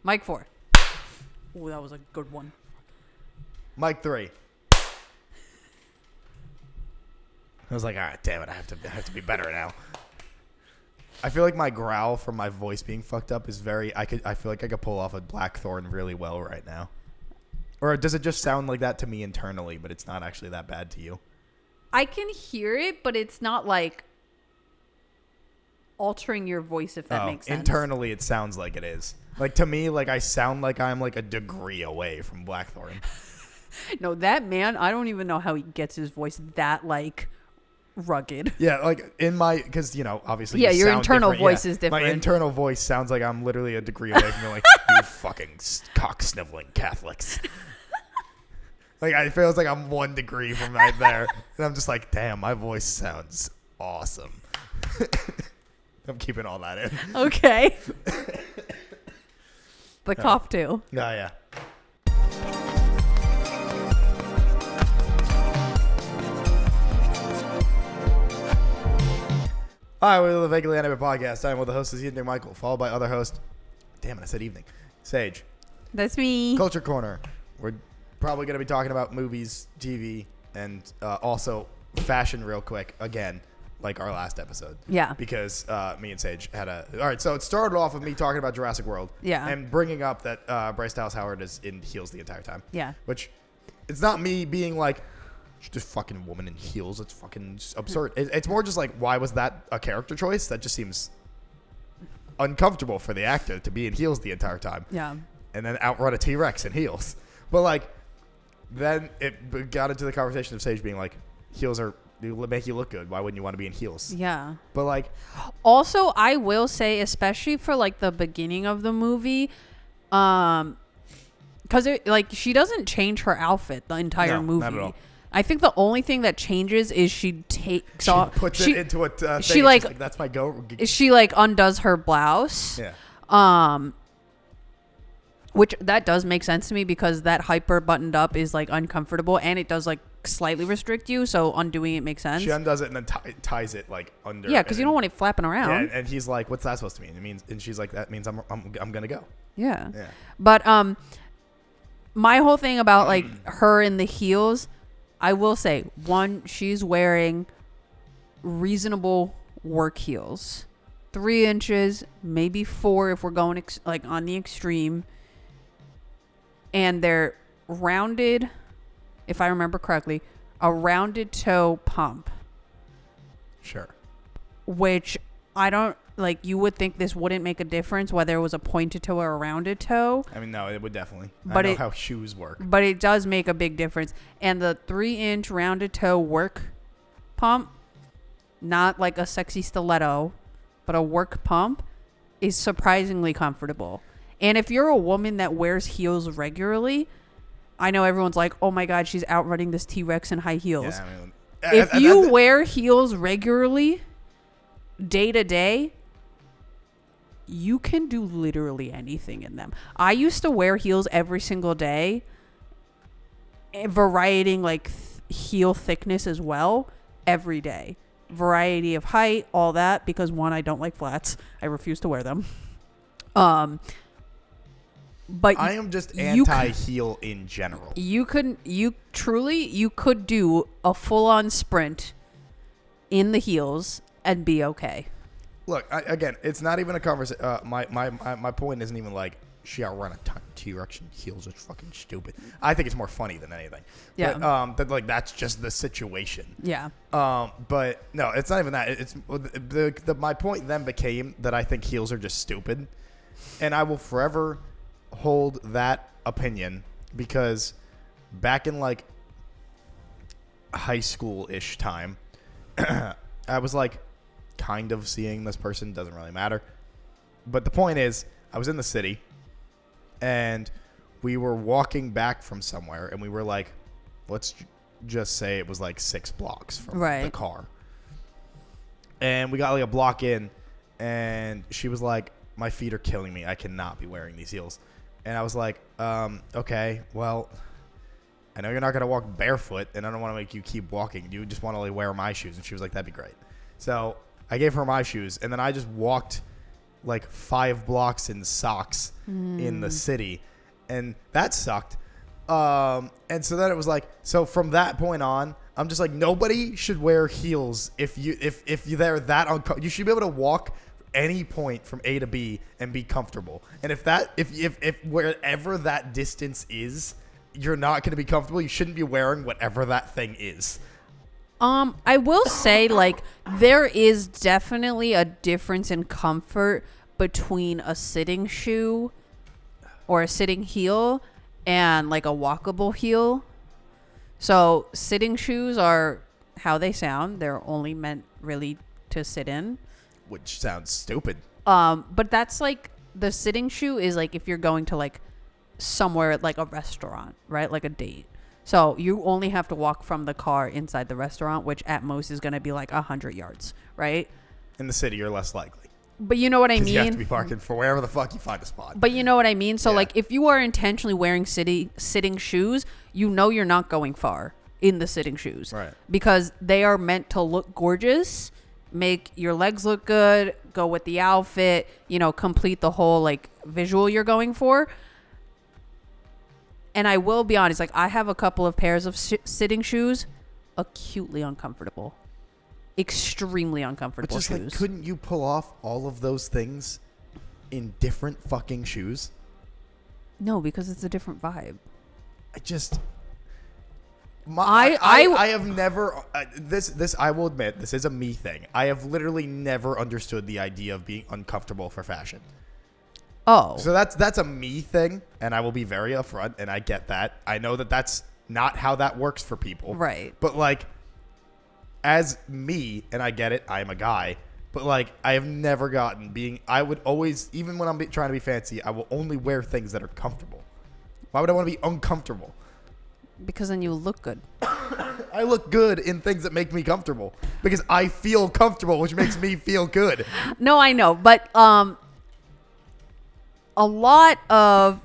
Mic 4. Oh, that was a good one. Mic 3. I was like, all right, damn it, I have to be better now. I feel like my growl from my voice being fucked up is I feel like I could pull off a Blackthorn really well right now. Or does it just sound like that to me internally, but it's not actually that bad to you? I can hear it, but it's not like altering your voice, if that makes sense. Internally, it sounds like it is. Like, to me, like, I sound like I'm, like, a degree away from Blackthorn. No, that man, I don't even know how he gets his voice that, like, rugged. Yeah, like, because, you know, obviously yeah, your internal voice is different. My internal voice sounds like I'm literally a degree away from being like, you fucking cock-sniveling Catholics. Like, it feels like I'm 1 degree from right there. And I'm just like, damn, my voice sounds awesome. I'm keeping all that in. Okay. The cough, too. Oh, yeah. Hi, we're the Vaguely Animated Podcast. I'm with the host is Evening Michael, followed by other host. Damn it, I said evening. Sage. That's me. Culture Corner. We're probably going to be talking about movies, TV, and also fashion real quick again, like our last episode. Yeah. Because me and Sage had a... All right, so it started off with me talking about Jurassic World. Yeah. And bringing up that Bryce Dallas Howard is in heels the entire time. Yeah. Which, it's not me being like, this fucking woman in heels. It's fucking absurd. It's more just like, why was that a character choice? That just seems uncomfortable for the actor to be in heels the entire time. Yeah. And then outrun a T-Rex in heels. But like, then it got into the conversation of Sage being like, heels make you look good. Why wouldn't you want to be in heels? Yeah. But like, also, I will say, especially for like the beginning of the movie, because like she doesn't change her outfit the entire movie. Not at all. I think the only thing that changes is she takes off. She puts it into a thing. She like that's my go. She like undoes her blouse. Yeah. Which that does make sense to me because that hyper buttoned up is like uncomfortable and it does like slightly restrict you. So undoing it makes sense. She undoes it and then ties it like under. Yeah, because you don't want it flapping around. Yeah, and he's like, "What's that supposed to mean?" It means, and she's like, "That means I'm gonna go." Yeah. Yeah. But my whole thing about like her in the heels, I will say, one, she's wearing reasonable work heels, 3 inches, maybe 4 if we're going like on the extreme. And they're rounded, if I remember correctly, a rounded toe pump. Sure. Which I don't, like, you would think this wouldn't make a difference whether it was a pointed toe or a rounded toe. I mean, no, it would definitely. But I know how shoes work. But it does make a big difference. And the 3-inch rounded toe work pump, not like a sexy stiletto, but a work pump, is surprisingly comfortable. And if you're a woman that wears heels regularly, I know everyone's like, oh my God, she's outrunning this T-Rex in high heels. Yeah, I mean, if you wear heels regularly, day to day, you can do literally anything in them. I used to wear heels every single day, varying like heel thickness as well, every day. Variety of height, all that, because one, I don't like flats. I refuse to wear them. But I am just anti-heel in general. You could do a full-on sprint in the heels and be okay. Look, again, it's not even a conversation. My point isn't even like she outrun a T-Rex in heels. It's fucking stupid. I think it's more funny than anything. Yeah. But like that's just the situation. Yeah. But no, it's not even that. It's my point then became that I think heels are just stupid, and I will forever hold that opinion because back in like high school-ish time, I was like kind of seeing this person, doesn't really matter. But the point is, I was in the city and we were walking back from somewhere and we were like, let's just say it was like 6 blocks from the car. And we got like a block in and she was like, my feet are killing me. I cannot be wearing these heels. And I was like, okay, well, I know you're not going to walk barefoot, and I don't want to make you keep walking. You just want to like, wear my shoes. And she was like, that'd be great. So I gave her my shoes, and then I just walked like 5 blocks in socks in the city, and that sucked. And so then it was like, so from that point on, I'm just like, nobody should wear heels if they're that uncomfortable. You should be able to walk any point from A to B and be comfortable. And if wherever that distance is, you're not going to be comfortable, you shouldn't be wearing whatever that thing is. I will say, like, there is definitely a difference in comfort between a sitting shoe or a sitting heel and like a walkable heel. So sitting shoes are how they sound. They're only meant really to sit in. Which sounds stupid. But that's like, the sitting shoe is like if you're going to like somewhere like a restaurant, right? Like a date. So you only have to walk from the car inside the restaurant, which at most is going to be like 100 yards, right? In the city, you're less likely. But you know what I mean? You have to be parking for wherever the fuck you find a spot. But you know what I mean? So, yeah. like, if you are intentionally wearing sitting shoes, you know you're not going far in the sitting shoes. Right. Because they are meant to look gorgeous, make your legs look good, go with the outfit, you know, complete the whole, like, visual you're going for. And I will be honest, like, I have a couple of pairs of sitting shoes, acutely uncomfortable. Extremely uncomfortable but just shoes. like, couldn't you pull off all of those things in different fucking shoes? No, because it's a different vibe. I have never this I will admit, this is a me thing. I have literally never understood the idea of being uncomfortable for fashion. Oh. So that's a me thing, and I will be very upfront, and I get that. I know that that's not how that works for people. Right. But like, as me, and I get it, I am a guy, but like, I have never I would always, even when I'm trying to be fancy, I will only wear things that are comfortable. Why would I want to be uncomfortable? Because then you look good. I look good in things that make me comfortable because I feel comfortable, which makes me feel good. No, I know, but a lot of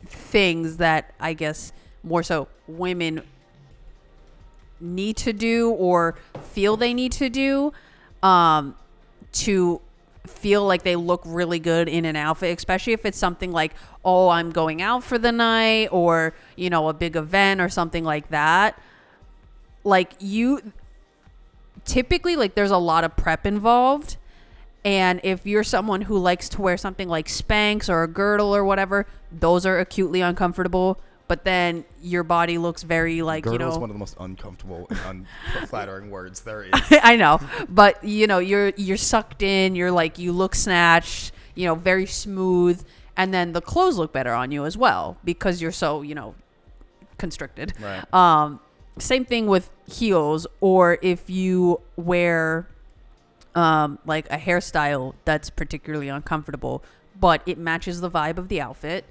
things that I guess more so women need to do or feel they need to do to feel like they look really good in an outfit, especially if it's something like, oh, I'm going out for the night, or, you know, a big event or something like that. Like, you typically, like, there's a lot of prep involved. And if you're someone who likes to wear something like Spanx or a girdle or whatever, those are acutely uncomfortable. But then your body looks very like, Girdle you know. is one of the most uncomfortable and unflattering words there is. I know. But, you know, you're sucked in. You're like, you look snatched, you know, very smooth. And then the clothes look better on you as well because you're so, you know, constricted. Right. Same thing with heels, or if you wear like a hairstyle that's particularly uncomfortable, but it matches the vibe of the outfit.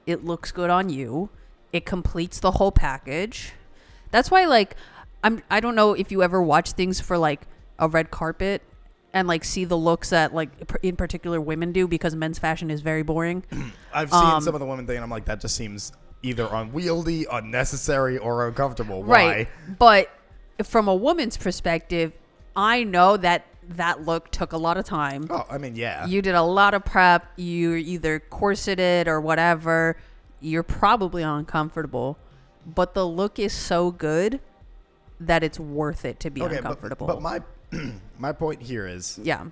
It looks good on you. It completes the whole package. That's why, like, I don't know if you ever watch things for like a red carpet and like see the looks that like in particular women do, because men's fashion is very boring. I've seen some of the women thing and I'm like, that just seems either unwieldy, unnecessary, or uncomfortable. Why? Right. But from a woman's perspective, I know that look took a lot of time. Oh, I mean, yeah. You did a lot of prep. You either corseted or whatever. You're probably uncomfortable, but the look is so good that it's worth it to be uncomfortable. But my point here is, yeah,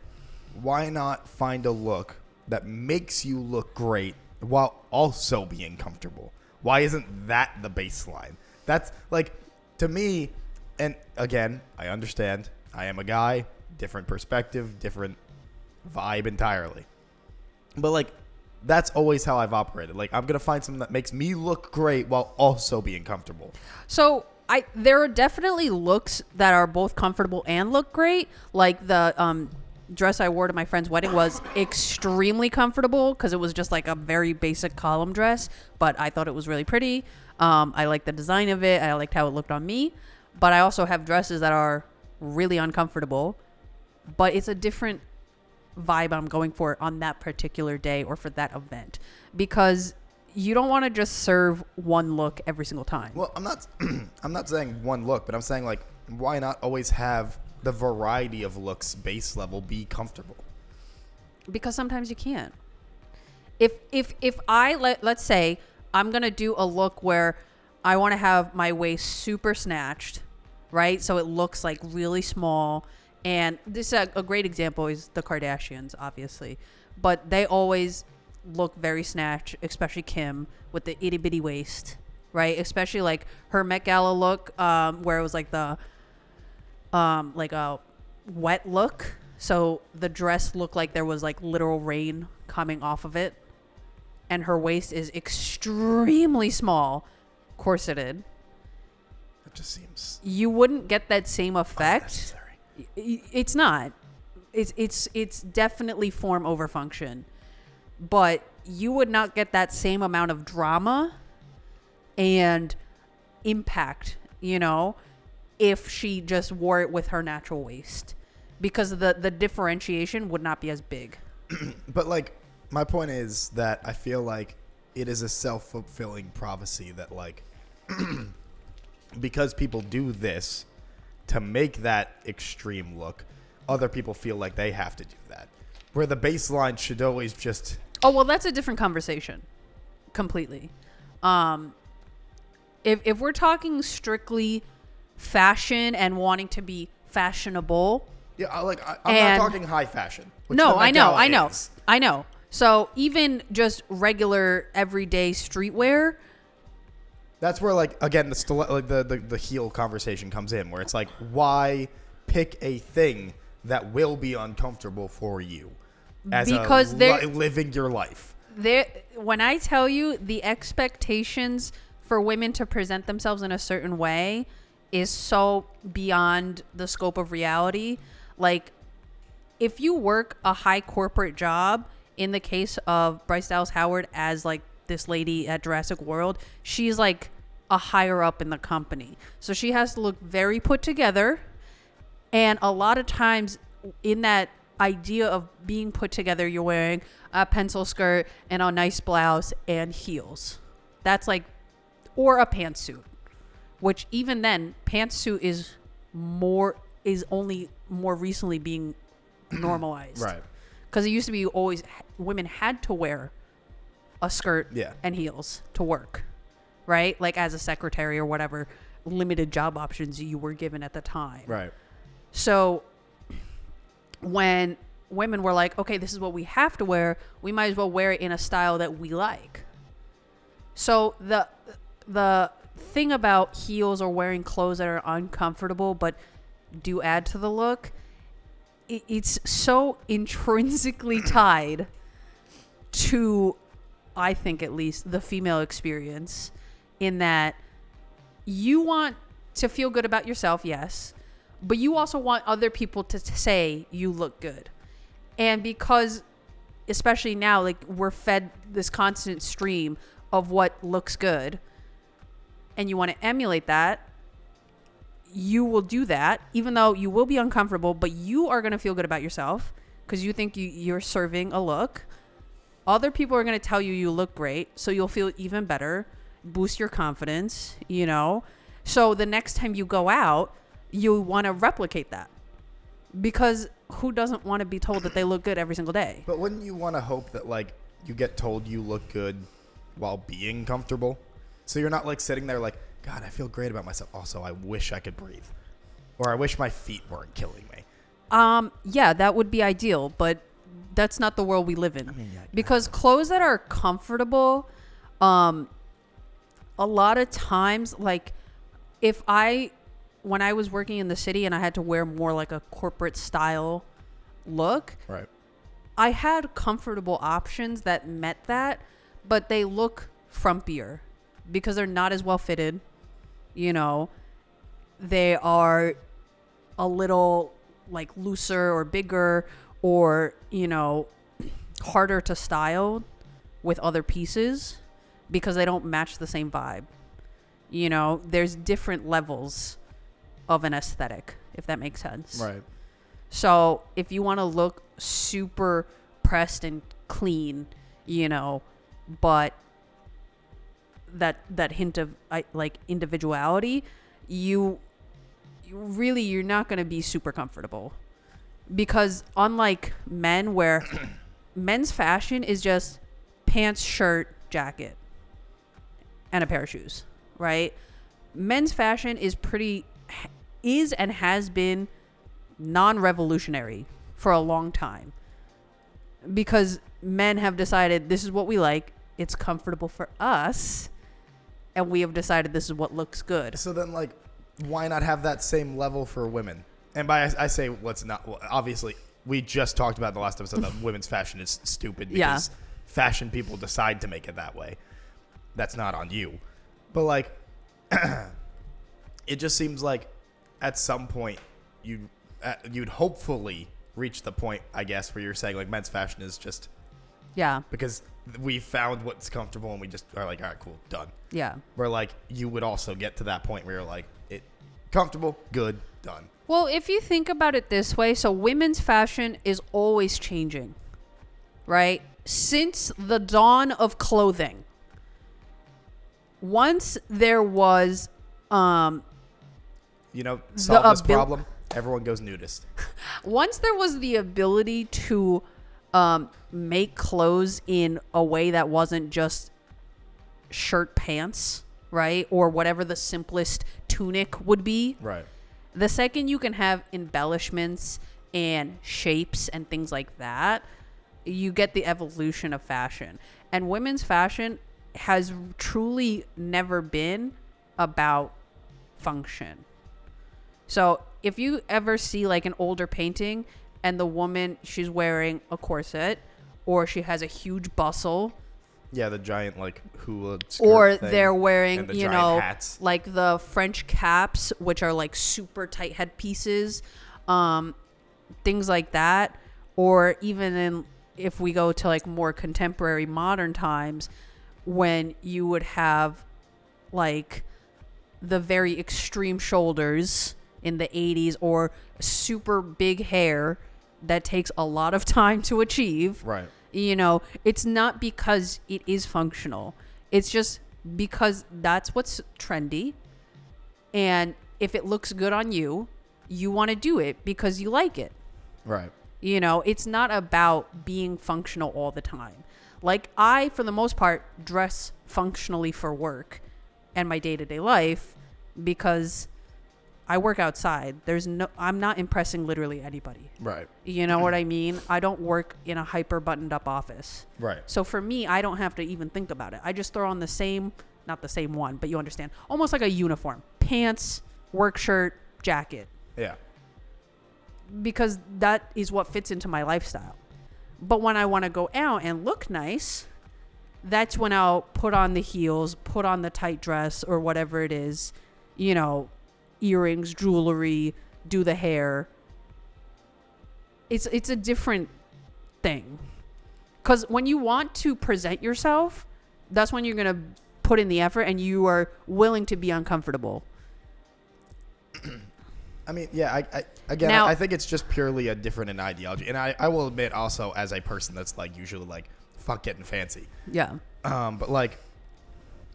why not find a look that makes you look great while also being comfortable? Why isn't that the baseline? That's like, to me, and again, I understand. I am a guy, different perspective, different vibe entirely. But like, that's always how I've operated. Like, I'm going to find something that makes me look great while also being comfortable. So there are definitely looks that are both comfortable and look great. Like the dress I wore to my friend's wedding was extremely comfortable because it was just like a very basic column dress, but I thought it was really pretty. I liked the design of it. I liked how it looked on me. But I also have dresses that are really uncomfortable, but it's a different vibe I'm going for on that particular day or for that event, because you don't want to just serve one look every single time. Well, I'm not saying one look, but I'm saying, like, why not always have the variety of looks base level be comfortable? Because sometimes you can't. If let's say I'm going to do a look where I want to have my waist super snatched, right? So it looks like really small. And this is a great example is the Kardashians, obviously. But they always look very snatched, especially Kim with the itty bitty waist, right? Especially like her Met Gala look, where it was like the like a wet look. So the dress looked like there was like literal rain coming off of it. And her waist is extremely small, corseted. It just seems You wouldn't get that same effect. unnecessary. It's not. It's definitely form over function. But you would not get that same amount of drama and impact, if she just wore it with her natural waist. Because the differentiation would not be as big. But like, my point is that I feel like it is a self-fulfilling prophecy that like, because people do this to make that extreme look, other people feel like they have to do that. Where the baseline should always just... Oh, well, that's a different conversation. Completely. If we're talking strictly fashion and wanting to be fashionable... Yeah, I'm not talking high fashion. No, I know. So even just regular everyday streetwear... That's where, like, again, the heel conversation comes in, where it's like, why pick a thing that will be uncomfortable for you as living your life? When I tell you the expectations for women to present themselves in a certain way is so beyond the scope of reality. Like, if you work a high corporate job, in the case of Bryce Dallas Howard as, like, this lady at Jurassic World, she's like a higher up in the company. So she has to look very put together. And a lot of times in that idea of being put together, you're wearing a pencil skirt and a nice blouse and heels. That's like, or a pantsuit, which even then pantsuit is only more recently being normalized. Right. Because it used to be always women had to wear a skirt and heels to work, right? Like as a secretary or whatever limited job options you were given at the time. Right. So when women were like, okay, this is what we have to wear, we might as well wear it in a style that we like. So the thing about heels or wearing clothes that are uncomfortable but do add to the look, it's so intrinsically tied to, I think at least, the female experience, in that you want to feel good about yourself, yes, but you also want other people to say you look good. And because, especially now, like, we're fed this constant stream of what looks good, and you want to emulate that, you will do that, even though you will be uncomfortable, but you are going to feel good about yourself because you think you're serving a look. Other people are going to tell you look great, so you'll feel even better, boost your confidence, So the next time you go out, you want to replicate that. Because who doesn't want to be told that they look good every single day? But wouldn't you want to hope that, like, you get told you look good while being comfortable? So you're not, like, sitting there like, God, I feel great about myself. Also, I wish I could breathe. Or I wish my feet weren't killing me. Yeah, that would be ideal, but that's not the world we live in. Because clothes that are comfortable, a lot of times, like, when I was working in the city and I had to wear more like a corporate style look, right, I had comfortable options that met that, but they look frumpier because they're not as well fitted. They are a little like looser or bigger or, harder to style with other pieces because they don't match the same vibe. There's different levels of an aesthetic, if that makes sense. Right. So if you want to look super pressed and clean, but that hint of like individuality, you're not going to be super comfortable, because unlike men where men's fashion is just pants, shirt, jacket, and a pair of shoes, right? Men's fashion is and has been non-revolutionary for a long time because men have decided this is what we like. It's comfortable for us. And we have decided this is what looks good. So then, like, why not have that same level for women? And by I say what's not, well, obviously, we just talked about in the last episode that women's fashion is stupid because fashion people decide to make it that way. That's not on you. But, like, it just seems like at some point you'd hopefully reach the point, I guess, where you're saying, like, men's fashion is just... Yeah. Because we found what's comfortable and we just are like, all right, cool, done. Yeah. Where, like, you would also get to that point where you're like, it comfortable, good, done. Well, if you think about it this way, so women's fashion is always changing, right? Since the dawn of clothing, once there was, solve this problem, everyone goes nudist. Once there was the ability to make clothes in a way that wasn't just shirt pants, right? Or whatever the simplest tunic would be. Right. The second you can have embellishments and shapes and things like that, you get the evolution of fashion. And women's fashion has truly never been about function. So if you ever see like an older painting and the woman, she's wearing a corset or she has a huge bustle. Yeah, the giant like hula skirt or thing, they're wearing, hats. like the French caps, which are like super tight headpieces, things like that. Or even if we go to like more contemporary modern times, when you would have like the very extreme shoulders in the 80s or super big hair that takes a lot of time to achieve. Right. It's not because it is functional. It's just because that's what's trendy. And if it looks good on you, you want to do it because you like it. Right. It's not about being functional all the time. Like I, for the most part, dress functionally for work and my day-to-day life because I work outside. I'm not impressing literally anybody. Right. You know what I mean? I don't work in a hyper buttoned up office. Right. So for me, I don't have to even think about it. I just throw on not the same one, but you understand, almost like a uniform. Pants, work shirt, jacket. Yeah. Because that is what fits into my lifestyle. But when I want to go out and look nice, that's when I'll put on the heels, put on the tight dress or whatever it is, earrings, jewelry, do the hair. It's a different thing. Because when you want to present yourself, that's when you're going to put in the effort and you are willing to be uncomfortable. I mean, yeah, I think it's just purely a different in ideology. And I will admit also as a person that's like usually like, fuck getting fancy. Yeah. But like,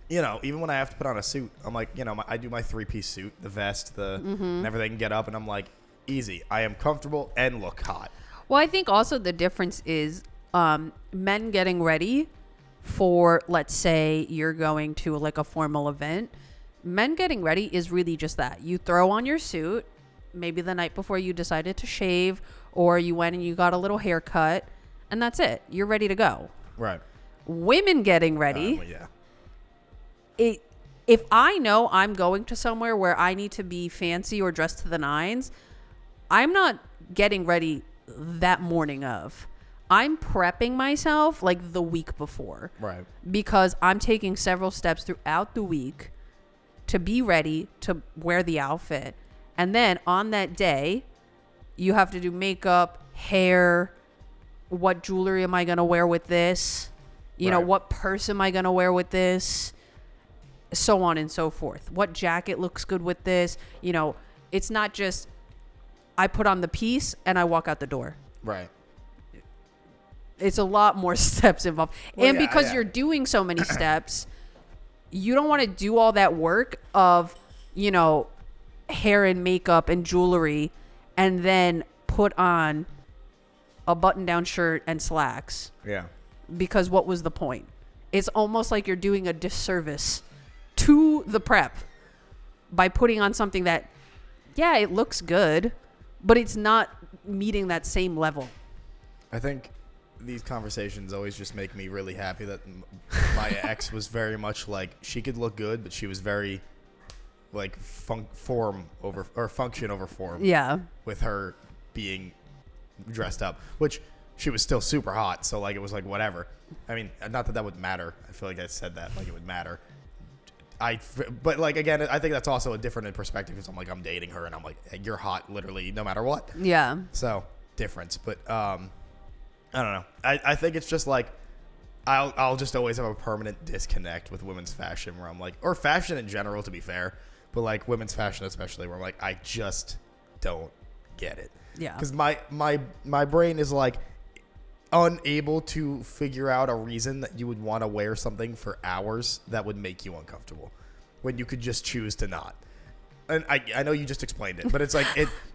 even when I have to put on a suit, I'm like, I do my 3-piece suit, the vest, and everything, get up and I'm like, easy. I am comfortable and look hot. Well, I think also the difference is men getting ready for, let's say you're going to like a formal event. Men getting ready is really just that. You throw on your suit, maybe the night before you decided to shave, or you went and you got a little haircut, and that's it. You're ready to go. Right. Women getting ready. Yeah. If I know I'm going to somewhere where I need to be fancy or dressed to the nines, I'm not getting ready that morning of. I'm prepping myself like the week before. Right. Because I'm taking several steps throughout the week to be ready to wear the outfit. And then on that day, you have to do makeup, hair, what jewelry am I going to wear with this? What purse am I going to wear with this? So on and so forth. What jacket looks good with this? It's not just I put on the piece and I walk out the door. Right. It's a lot more steps involved. Well, and because you're doing so many steps, you don't want to do all that work of, hair and makeup and jewelry and then put on a button-down shirt and slacks. Yeah. Because what was the point? It's almost like you're doing a disservice to the prep by putting on something that, yeah, it looks good, but it's not meeting that same level. I think these conversations always just make me really happy that my ex was very much like, she could look good, but she was very like function over form. Yeah. With her being dressed up, which she was still super hot. So like, it was like, whatever. I mean, not that would matter. I feel like I said that like it would matter. But like, again, I think that's also a different perspective because I'm like, I'm dating her and I'm like, hey, you're hot literally no matter what. Yeah. So difference. But, I don't know. I think it's just like, I'll just always have a permanent disconnect with women's fashion where I'm like, or fashion in general, to be fair, but like women's fashion especially, where I'm like, I just don't get it. Yeah. Because my brain is like unable to figure out a reason that you would want to wear something for hours that would make you uncomfortable when you could just choose to not. And I know you just explained it, but it's like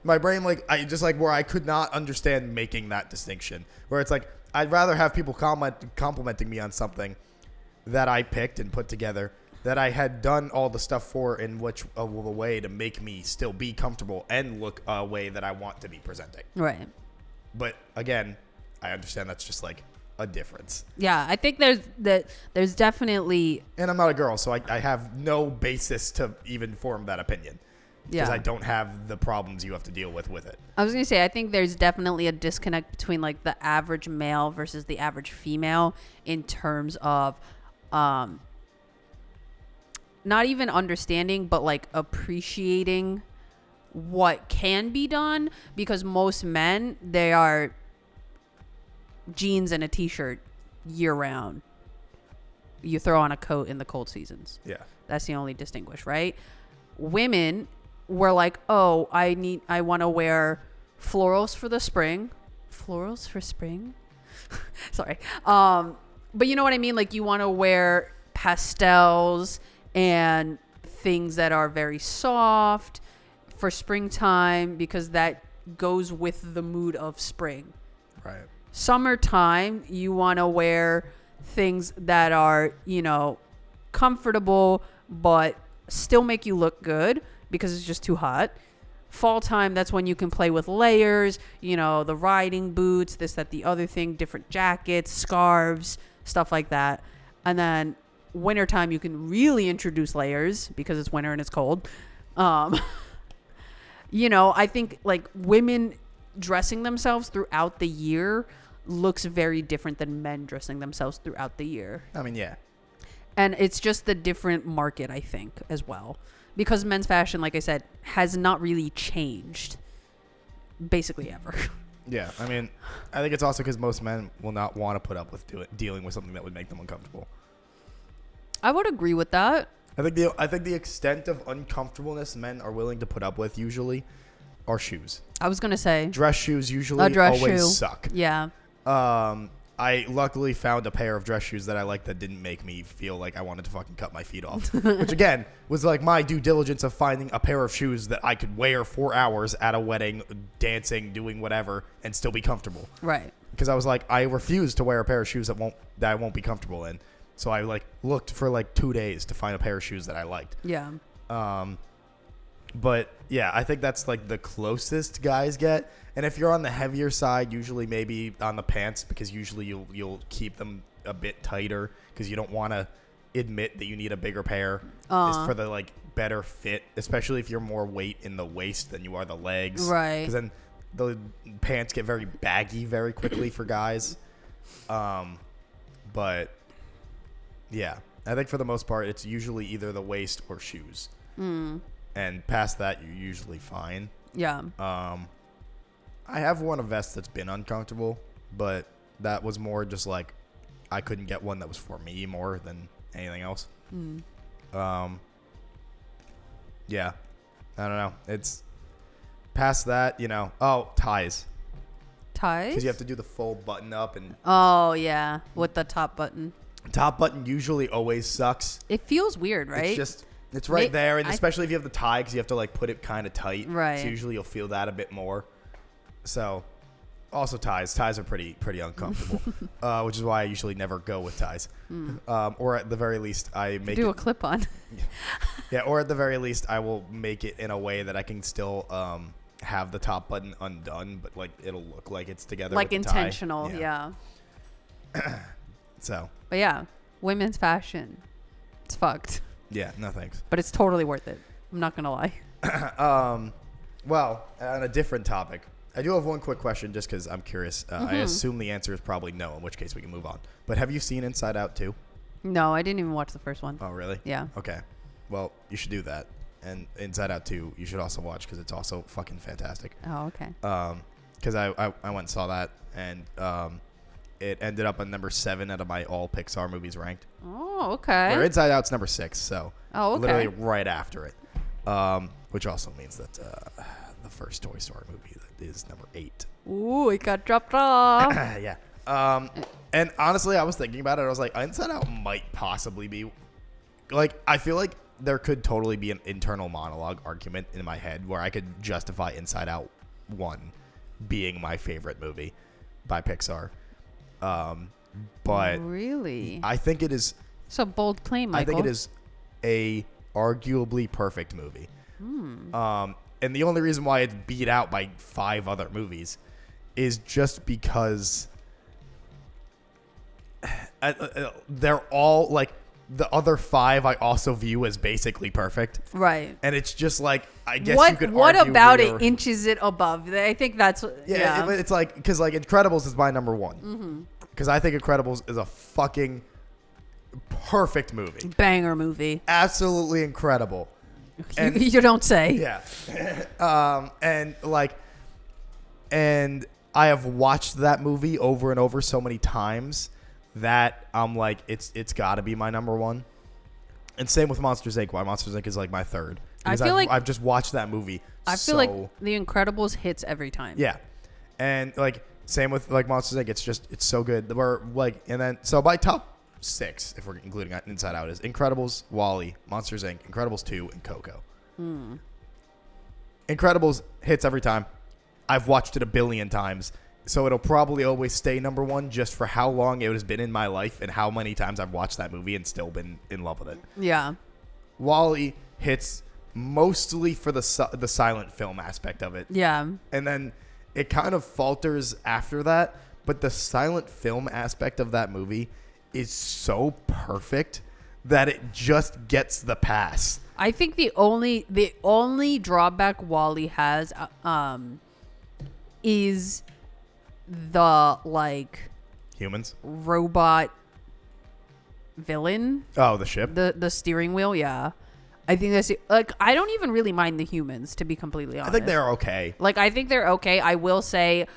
my brain, like, I just like where I could not understand making that distinction, where it's like, I'd rather have people complimenting me on something that I picked and put together that I had done all the stuff for in which a way to make me still be comfortable and look a way that I want to be presenting. Right. But again, I understand that's just like a difference. Yeah, I think there's definitely... And I'm not a girl, so I have no basis to even form that opinion. Because I don't have the problems you have to deal with it. I was going to say, I think there's definitely a disconnect between like the average male versus the average female in terms of not even understanding, but like appreciating what can be done. Because most men, they are jeans and a t-shirt year round. You throw on a coat in the cold seasons. Yeah. That's the only distinguish, right? Women were like, oh, I want to wear florals for the spring. Florals for spring? Sorry. But you know what I mean? Like, you want to wear pastels and things that are very soft for springtime because that goes with the mood of spring. Right. Summertime, you want to wear things that are, comfortable, but still make you look good because it's just too hot. Fall time, that's when you can play with layers, the riding boots, this, that, the other thing, different jackets, scarves, stuff like that. And then wintertime, you can really introduce layers because it's winter and it's cold. I think like women dressing themselves throughout the year looks very different than men dressing themselves throughout the year. I mean, yeah. And it's just the different market, I think, as well. Because men's fashion, like I said, has not really changed basically ever. Yeah, I mean, I think it's also because most men will not want to put up with dealing with something that would make them uncomfortable. I would agree with that. I think the extent of uncomfortableness men are willing to put up with usually are shoes. I was going to say. Dress shoes usually always suck. Yeah. I luckily found a pair of dress shoes that I liked that didn't make me feel like I wanted to fucking cut my feet off. Which, again, was like my due diligence of finding a pair of shoes that I could wear for hours at a wedding, dancing, doing whatever, and still be comfortable. Right. Because I was like, I refuse to wear a pair of shoes that I won't be comfortable in. So I like looked for like 2 days to find a pair of shoes that I liked. Yeah. But yeah, I think that's like the closest guys get. And if you're on the heavier side, usually maybe on the pants, because usually you'll keep them a bit tighter because you don't want to admit that you need a bigger pair. It's for the like better fit, especially if you're more weight in the waist than you are the legs. Right. Because then the pants get very baggy very quickly for guys. But yeah, I think for the most part, it's usually either the waist or shoes. And past that, you're usually fine. Yeah. I have worn a vest that's been uncomfortable, but that was more just like I couldn't get one that was for me more than anything else. Yeah. I don't know. It's past that, ties. Ties? Because you have to do the full button up and... Oh, yeah. With the top button. Top button usually always sucks. It feels weird, right? It's right there, and especially if you have the tie, because you have to like put it kind of tight. Right. So usually you'll feel that a bit more. So, Also ties. Ties are pretty uncomfortable, which is why I usually never go with ties. Or at the very least, I make Do it, a clip on. yeah. Or at the very least, I will make it in a way that I can still have the top button undone, but like it'll look like it's together. Like with the tie. intentional, yeah. So. But yeah, women's fashion, it's fucked. Yeah. No thanks. But it's totally worth it. I'm not gonna lie. Well, on a different topic, I do have one quick question just because I'm curious. I assume the answer is probably no, in which case we can move on. But have you seen Inside Out 2? No, I didn't even watch the first one. Oh, really? Yeah. Okay. Well, you should do that. And Inside Out 2, you should also watch because it's also fucking fantastic. Oh, okay. Because I went and saw that, and it ended up on number 7 out of my all Pixar movies ranked. Oh, okay. Where Inside Out's number 6, so literally right after it. Which also means that the first Toy Story movie is number 8. Ooh, it got dropped off. Yeah. And honestly, I was thinking about it. I was like, Inside Out might possibly be, like, I feel like there could totally be an internal monologue argument in my head where I could justify Inside Out 1 being my favorite movie by Pixar. But really, I think it is. It's a bold claim, Michael. I think it is a arguably perfect movie. And the only reason why it's beat out by 5 other movies is just because they're all like the other 5 I also view as basically perfect. Right. And it's just like, I guess what, you could what argue about it inches it above? I think that's yeah. It's like, because like Incredibles is my number 1 because I think Incredibles is a fucking perfect movie, banger movie, absolutely incredible. And you don't say. Yeah. And I have watched that movie over and over so many times that I'm like, it's got to be my number 1. And same with Monsters Inc. Why Monsters Inc. is like my 3rd. I feel like I've just watched that movie. I feel like The Incredibles hits every time. Yeah. And like same with like Monsters Inc. It's so good. We're like, and then so my top 6, if we're including Inside Out, is Incredibles, WALL-E, Monsters Inc., Incredibles 2, and Coco. Incredibles hits every time. I've watched it a billion times, so it'll probably always stay number 1 just for how long it has been in my life and how many times I've watched that movie and still been in love with it. Yeah. WALL-E hits mostly for the silent film aspect of it. Yeah. And then it kind of falters after that, but the silent film aspect of that movie is so perfect that it just gets the pass. I think the only drawback WALL-E has is the like Humans? robot villain. Oh, the ship? The steering wheel, yeah. I think that's like I don't even really mind the humans, to be completely honest. I think they're okay. Like I think they're okay. I will say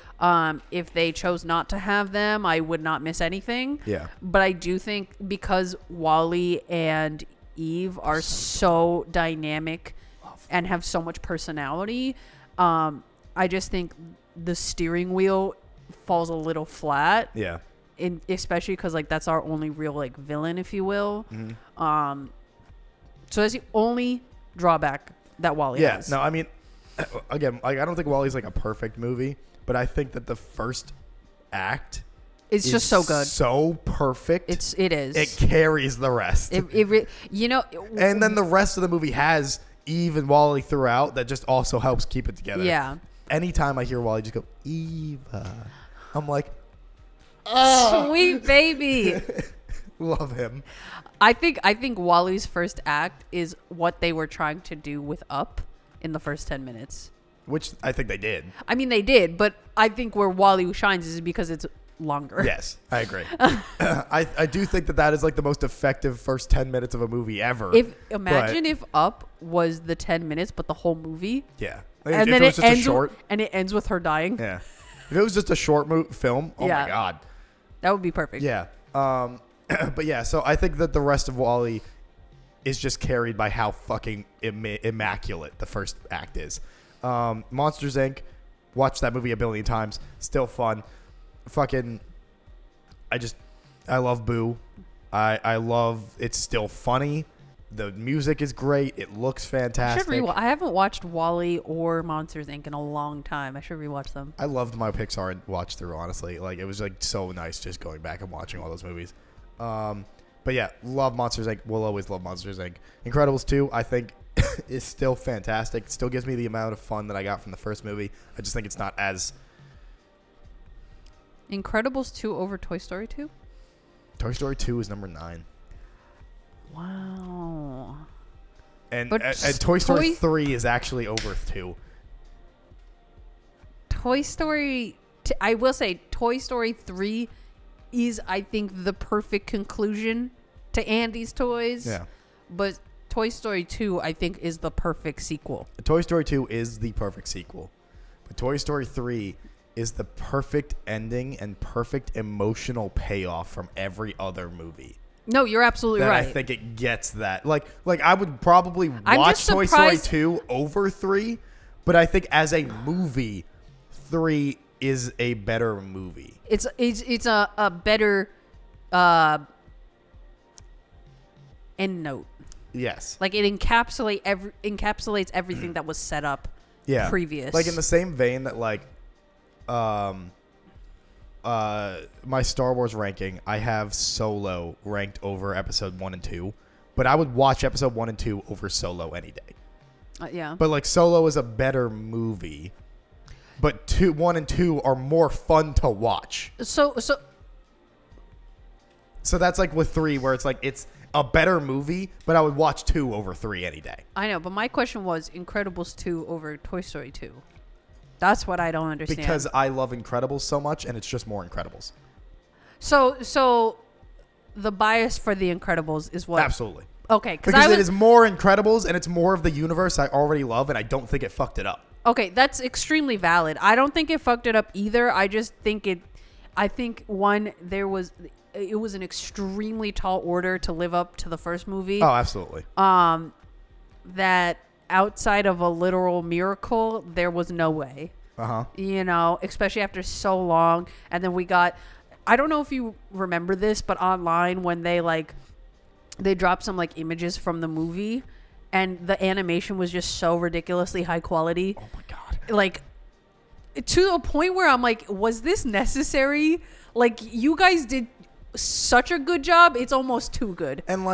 if they chose not to have them, I would not miss anything. Yeah. But I do think because Wally and Eve are so dynamic and have so much personality, I just think the steering wheel falls a little flat. Yeah. Especially because like that's our only real like villain, if you will. So that's the only drawback that Wally has. Yeah. No, I mean, again, like I don't think WALL-E's like a perfect movie, but I think that the first act it's just so good, so perfect. It is. It carries the rest. And then the rest of the movie has Eve and WALL-E throughout that just also helps keep it together. Yeah. Anytime I hear WALL-E just go Eva, I'm like, sweet baby. Love him. I think Wally's first act is what they were trying to do with Up in the first 10 minutes. Which I think they did. I mean, they did, but I think where Wally shines is because it's longer. Yes, I agree. I do think that is like the most effective first 10 minutes of a movie ever. Imagine if Up was the 10 minutes, but the whole movie. Yeah. And then it ends with her dying. Yeah. If it was just a short film, oh my God. That would be perfect. Yeah. But yeah, so I think that the rest of WALL-E is just carried by how fucking immaculate the first act is. Monsters Inc. Watched that movie a billion times. Still fun. Fucking, I love Boo. I love, it's still funny. The music is great. It looks fantastic. I haven't watched Wall-E or Monsters Inc. in a long time. I should rewatch them. I loved my Pixar watch through, honestly. Like, it was like so nice just going back and watching all those movies. But yeah, love Monsters Inc. Will always love Monsters Inc. Incredibles 2, I think, is still fantastic. It still gives me the amount of fun that I got from the first movie. I just think it's not as... Incredibles 2 over Toy Story 2? Toy Story 2 is number 9. Wow. And But Toy Story 3 is actually over 2. Toy Story... I will say, Toy Story 3 is, I think, the perfect conclusion to Andy's Toys. Yeah. But Toy Story 2, I think, is the perfect sequel. Toy Story 2 is the perfect sequel. But Toy Story 3 is the perfect ending and perfect emotional payoff from every other movie. No, you're absolutely that right. I think it gets that. Like I would probably I'm watch just Toy Story surprised- 2 over 3, but I think as a movie, 3 is a better movie. It's a better end note. Yes. Like it encapsulates everything that was set up previous. Like in the same vein that like my Star Wars ranking, I have Solo ranked over episode 1 and 2, but I would watch episode 1 and 2 over Solo any day. Yeah. But like Solo is a better movie, but 1 and 2 are more fun to watch. So that's like with 3 where it's like it's a better movie, but I would watch 2 over 3 any day. I know, but my question was Incredibles 2 over Toy Story 2. That's what I don't understand. Because I love Incredibles so much, and it's just more Incredibles. So the bias for the Incredibles is what? Absolutely. Okay, because it is more Incredibles, and it's more of the universe I already love, and I don't think it fucked it up. Okay, that's extremely valid. I don't think it fucked it up either. I just think it was an extremely tall order to live up to the first movie. Oh, absolutely. That outside of a literal miracle, there was no way. Uh-huh. You know, especially after so long. And then we got, I don't know if you remember this, but online when they dropped some like images from the movie and the animation was just so ridiculously high quality. Oh my God. Like to a point where I'm like, was this necessary? Like you guys did such a good job, it's almost too good. And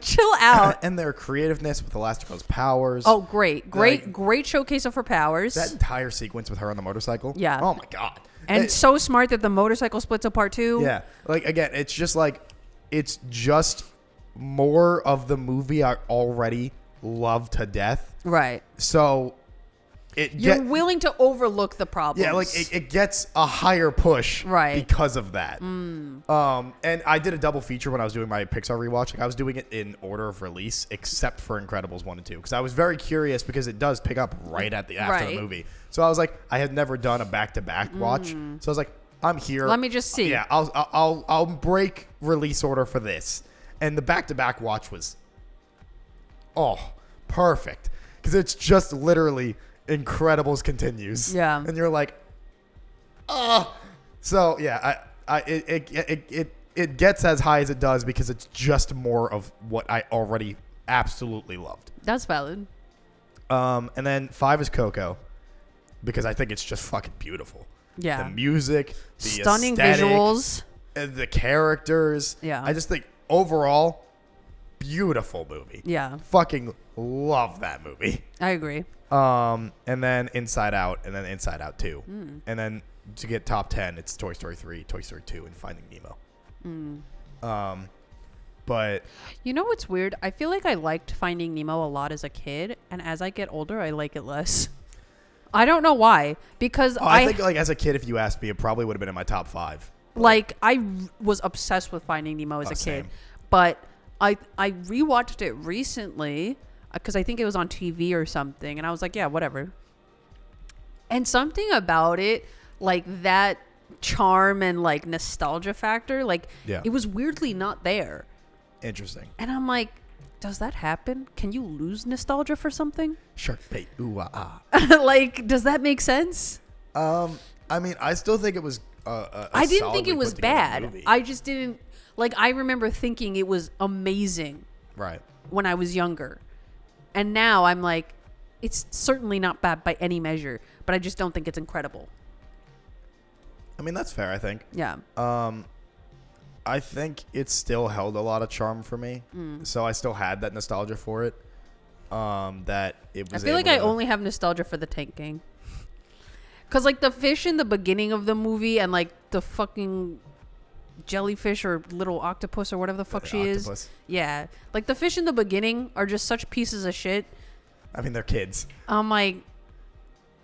chill out. And their creativeness with Elastigirl's powers. Oh, great showcase of her powers. That entire sequence with her on the motorcycle. Yeah. Oh my God. And so smart that the motorcycle splits apart too. Yeah. Like again, it's just more of the movie I already love to death. Right. So you're willing to overlook the problems. Yeah, like it gets a higher push because of that. And I did a double feature when I was doing my Pixar rewatch. Like I was doing it in order of release, except for Incredibles 1 and 2, because I was very curious because it does pick up right at the after the movie. So I was like, I had never done a back-to-back watch, so I was like, I'm here. Let me just see. Yeah, I'll break release order for this, and the back-to-back watch was perfect because it's just literally Incredibles continues. Yeah. And you're like, so yeah, it gets as high as it does because it's just more of what I already absolutely loved. That's valid. And then 5 is Coco because I think it's just fucking beautiful. Yeah. The music, the stunning aesthetic, visuals, the characters. Yeah. I just think overall, beautiful movie. Yeah. Fucking love that movie. I agree. And then Inside Out, and then Inside Out 2. And then to get top 10, it's Toy Story 3, Toy Story 2, and Finding Nemo. But you know what's weird? I feel like I liked Finding Nemo a lot as a kid, and as I get older, I like it less. I don't know why. Because I think like as a kid, if you asked me, it probably would have been in my top 5. Like I was obsessed with Finding Nemo as a kid, same. but I rewatched it recently because I think it was on TV or something, and I was like, yeah, whatever. And something about it, like that charm and like nostalgia factor, like it was weirdly not there. Interesting. And I'm like, does that happen? Can you lose nostalgia for something? Sure. Hey, ooh, Like, does that make sense? I mean, I still think it was. I didn't think it was bad. Movie. I just didn't like. I remember thinking it was amazing. Right. when I was younger. And now I'm like, it's certainly not bad by any measure, but I just don't think it's incredible. I mean, that's fair, I think. Yeah. I think it still held a lot of charm for me. So I still had that nostalgia for it. That it was. I feel like I only have nostalgia for the Tank Gang. Cause like the fish in the beginning of the movie and like the fucking jellyfish or little octopus or whatever the fuck she is. Yeah. Like the fish in the beginning are just such pieces of shit. I mean, they're kids. I'm like,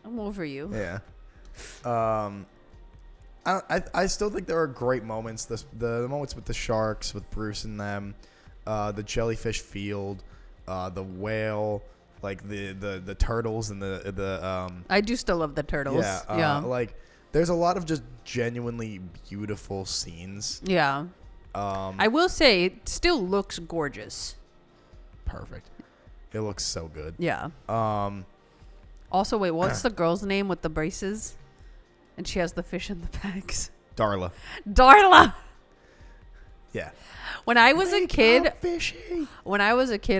I'm over you. Yeah. I still think there are great moments. The moments with the sharks, with Bruce and them, the jellyfish field, the whale, like the turtles and the I do still love the turtles. Yeah. Like there's a lot of just genuinely beautiful scenes. Yeah. I will say it still looks gorgeous. Perfect. It looks so good. Yeah. Also, wait, what's the girl's name with the braces? And she has the fish in the bags. Darla. Yeah. When I was a kid,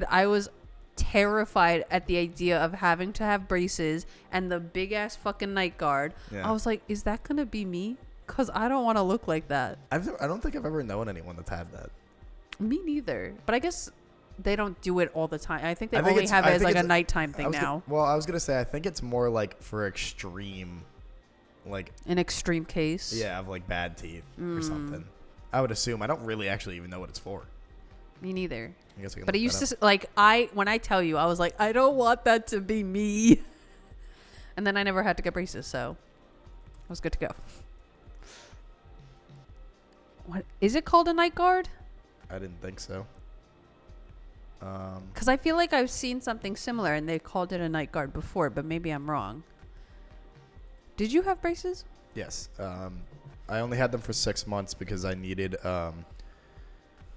I was terrified at the idea of having to have braces and the big ass fucking night guard. Yeah. I was like, is that gonna be me? Because I don't want to look like that. I don't think I've ever known anyone that's had that. Me neither. But I guess they don't do it all the time. I think they only have it as like a nighttime thing now. I was gonna say I think it's more like for extreme, like an extreme case. Yeah, of like bad teeth or something. I would assume. I don't really actually even know what it's for. Me neither. I guess I can but it used to like when I tell you, I was like, I don't want that to be me. And then I never had to get braces, so I was good to go. What is it called? A night guard? I didn't think so. Because I feel like I've seen something similar and they called it a night guard before, but maybe I'm wrong. Did you have braces? Yes. I only had them for 6 months because I needed.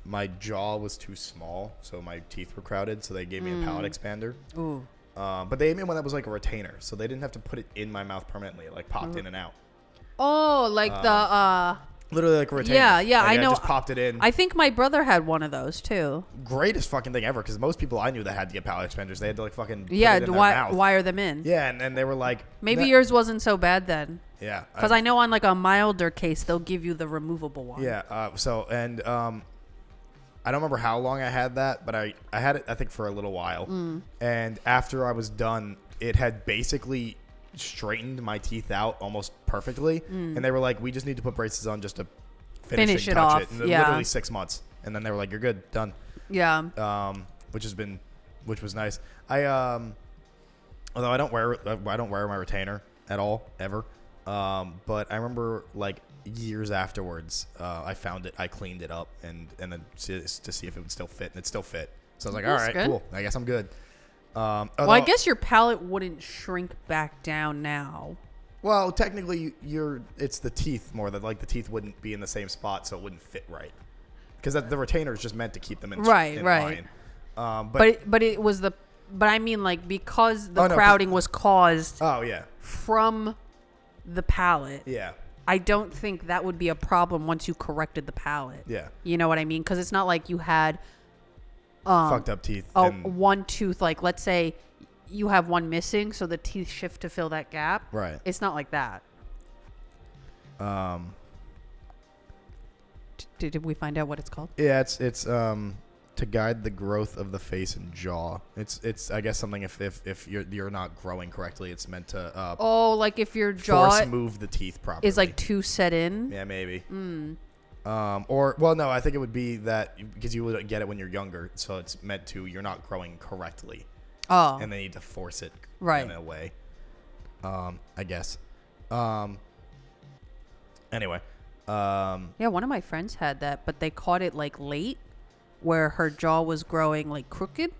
My jaw was too small, so my teeth were crowded. So they gave me a palate expander. Ooh. But they gave me one that was like a retainer, so they didn't have to put it in my mouth permanently. It like popped in and out. Oh, like literally like a retainer. Yeah, like I know. I just popped it in. I think my brother had one of those too. Greatest fucking thing ever, because most people I knew that had to get palate expanders, they had to like fucking put it in their mouth. Wire them in. Yeah, and they were like, maybe yours wasn't so bad then. Yeah, because I know on like a milder case they'll give you the removable one. Yeah. I don't remember how long I had that, but I had it I think for a little while. And after I was done, it had basically straightened my teeth out almost perfectly. And they were like, we just need to put braces on just to finish it off. And literally 6 months. And then they were like, you're good, done. Yeah. Which was nice. Although I don't wear my retainer at all ever. But I remember like years afterwards, I found it, I cleaned it up and then to see if it would still fit, and it still fit. So I was like, all right, good. Cool. I guess I'm good. Well, I guess your palate wouldn't shrink back down now. Well, technically, it's the teeth more that like the teeth wouldn't be in the same spot, so it wouldn't fit right. Because the retainer is just meant to keep them in line. But it was but I mean like because the crowding was caused. Oh yeah. From the palate. Yeah. I don't think that would be a problem once you corrected the palate. Yeah. You know what I mean? Because it's not like you had fucked up teeth. One tooth, like let's say you have one missing, so the teeth shift to fill that gap. Right. It's not like that. Did we find out what it's called? Yeah, it's to guide the growth of the face and jaw. It's I guess something if you're not growing correctly, it's meant to like if your jaw force move the teeth properly. Is like too set in. Yeah, maybe. No, I think it would be that because you would get it when you're younger, so it's meant to you're not growing correctly. Oh. And they need to force it in a way. I guess. Anyway. Yeah, one of my friends had that, but they caught it like late, where her jaw was growing like crooked,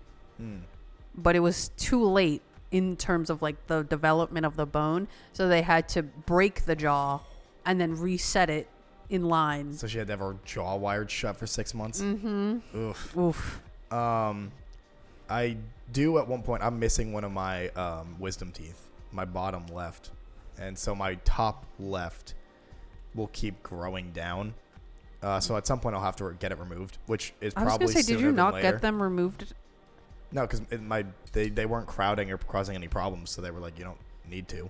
but it was too late in terms of like the development of the bone, so they had to break the jaw and then reset it in line. So she had to have her jaw wired shut for 6 months. Oof. I do at one point. I'm missing one of my wisdom teeth, my bottom left, and so my top left will keep growing down. So at some point I'll have to get it removed, which is probably. I was gonna say, did you not get them removed No, because they weren't crowding or causing any problems, so they were like, you don't need to.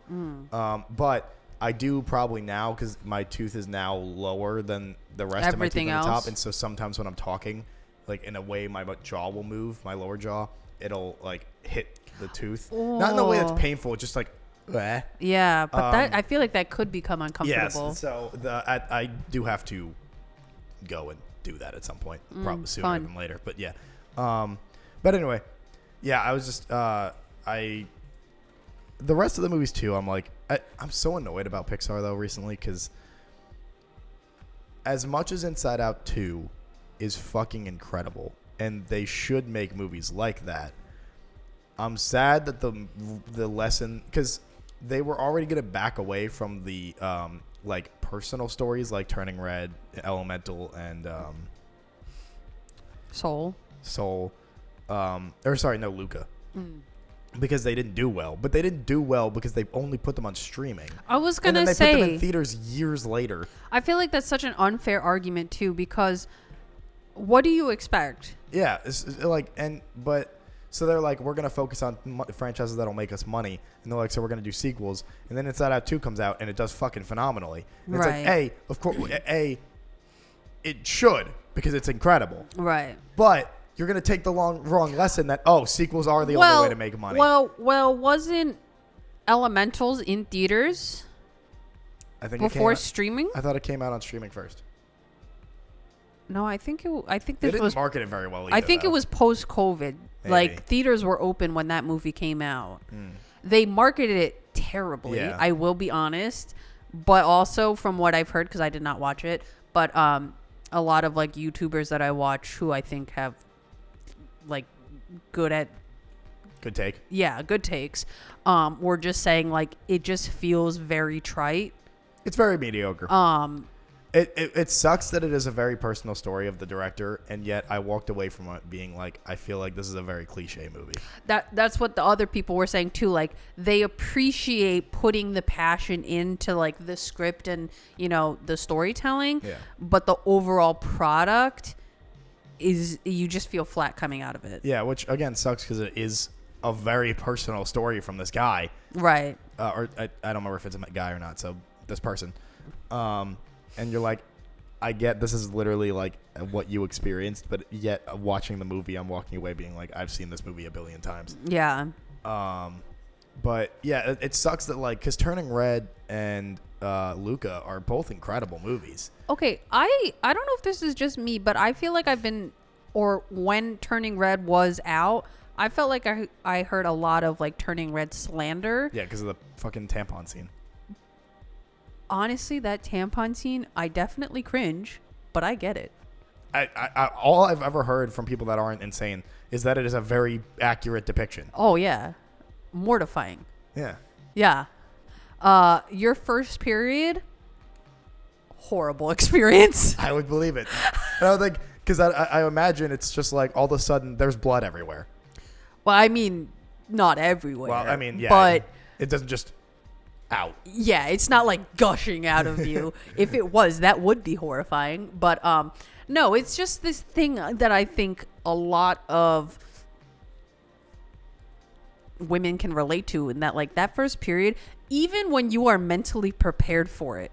But I do probably now because my tooth is now lower than the rest Everything of my teeth on the else. top, and so sometimes when I'm talking, like in a way, my jaw will move, my lower jaw, it'll like hit the tooth, not in a way that's Oh. painful, it's just like. Bleh. Yeah, but that I feel like that could become uncomfortable. Yes, so I do have to go and do that at some point, probably sooner fun. than later. But yeah, but anyway, yeah, I was just the rest of the movies too. I'm like I'm so annoyed about Pixar though recently because as much as Inside Out 2 is fucking incredible and they should make movies like that, I'm sad that the lesson because they were already going to back away from the like personal stories like Turning Red, Elemental, and Soul. Luca. Because they didn't do well. But they didn't do well because they only put them on streaming. I was And going then to they put them say, in theaters years later. I feel like that's such an unfair argument too, because what do you expect? Yeah, so they're like, we're gonna focus on franchises that'll make us money, and they're like, so we're gonna do sequels, and then Inside Out 2 comes out and it does fucking phenomenally. And it's Right. like, of course, it should because it's incredible, Right. but you're gonna take the wrong lesson that sequels are the only way to make money. Well, wasn't Elementals in theaters I think before streaming? I thought it came out on streaming first. No, I think They this didn't was. market it very well either, I think though. it was post COVID. Maybe. Like theaters were open when that movie came out. They marketed it terribly. Yeah. I will be honest, but also from what I've heard, because I did not watch it, but a lot of like YouTubers that I watch who I think have like good Good takes, were just saying like it just feels very trite. It's very mediocre. It sucks that it is a very personal story of the director, and yet I walked away from it being like, I feel like this is a very cliche movie. That's what the other people were saying too. Like they appreciate putting the passion into like the script and the storytelling, Yeah. but the overall product is you just feel flat coming out of it. Yeah, which again sucks because it is a very personal story from this guy. Right. Or I don't remember if it's a guy or not. So this person, and you're like, I get this is literally like what you experienced, but yet watching the movie, I'm walking away being like, I've seen this movie a billion times. Yeah. But yeah, it sucks that like because Turning Red and Luca are both incredible movies. Okay, I don't know if this is just me, but I feel like when Turning Red was out, I felt like I heard a lot of like Turning Red slander. Yeah, because of the fucking tampon scene. Honestly, that tampon scene, I definitely cringe, but I get it. I all I've ever heard from people that aren't insane is that it is a very accurate depiction. Oh yeah, mortifying. Yeah. Yeah. Your first period, horrible experience. I would believe it. And I would think, because I imagine it's just like all of a sudden there's blood everywhere. Well, I mean, not everywhere. Well, I mean, yeah. But it doesn't just out. yeah, it's not like gushing out of you. If it was, that would be horrifying. But no, it's just this thing that I think a lot of women can relate to, in that like that first period, even when you are mentally prepared for it,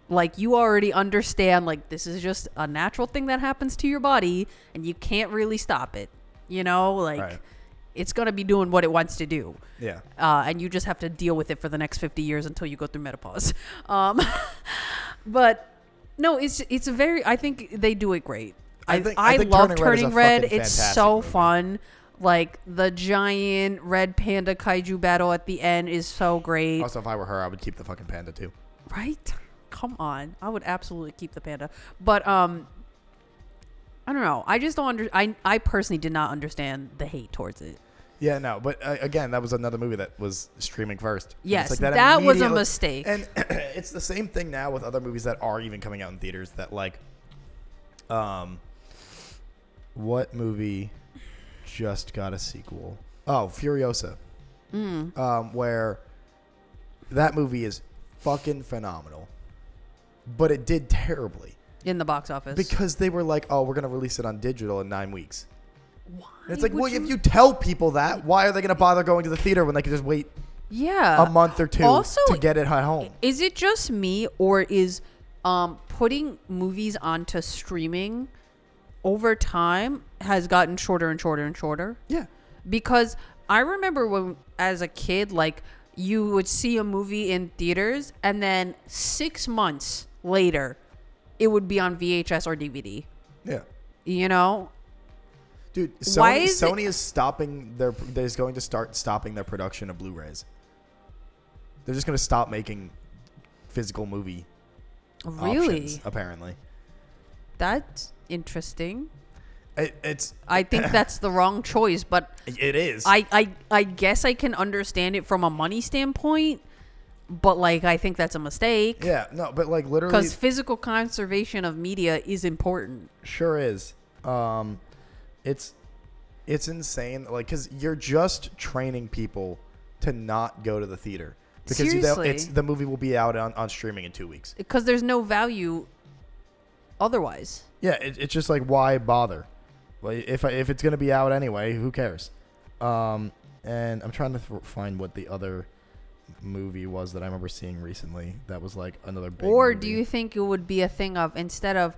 like you already understand like this is just a natural thing that happens to your body and you can't really stop it, like Right. It's gonna be doing what it wants to do. Yeah. And you just have to deal with it for the next 50 years until you go through menopause. But no, it's a very, I think they do it great. I think love Turning Red is Turning a Red. fucking It's fantastic so movie. fun. Like the giant red panda kaiju battle at the end is so great. Also, if I were her, I would keep the fucking panda too. Right? Come on. I would absolutely keep the panda. But I don't know. I just don't I personally did not understand the hate towards it. Yeah, no, but again, that was another movie that was streaming first. And Yes, it's that was a immediately- mistake. And it's the same thing now with other movies that are even coming out in theaters that like, what movie just got a sequel? Oh, Furiosa. Where that movie is fucking phenomenal, but it did terribly In the box office. because they were like, oh, we're going to release it on digital in 9 weeks. why? It's like, would well, if you tell people that, why are they going to bother going to the theater when they can just wait yeah a month or two also, to get it at home? Is it just me, or is putting movies onto streaming over time has gotten shorter and shorter and shorter? Yeah. Because I remember when, as a kid, like, you would see a movie in theaters, and then 6 months later, it would be on VHS or DVD. Yeah. You know? Dude, Why is Sony is stopping is going to start stopping their production of Blu-rays. They're just going to stop making physical movie options, apparently. That's interesting. It's I think that's the wrong choice, but it is. I guess I can understand it from a money standpoint, but like I think that's a mistake. Yeah, no, but like literally, because physical conservation of media is important. Sure is. It's insane. Like, because you're just training people to not go to the theater because Seriously. the movie will be out on streaming in 2 weeks. Because there's no value otherwise. Yeah, it's just like, why bother? Like, if it's gonna be out anyway, who cares? And I'm trying to find what the other movie was that I remember seeing recently that was like another big Or movie. do you think it would be a thing of, instead of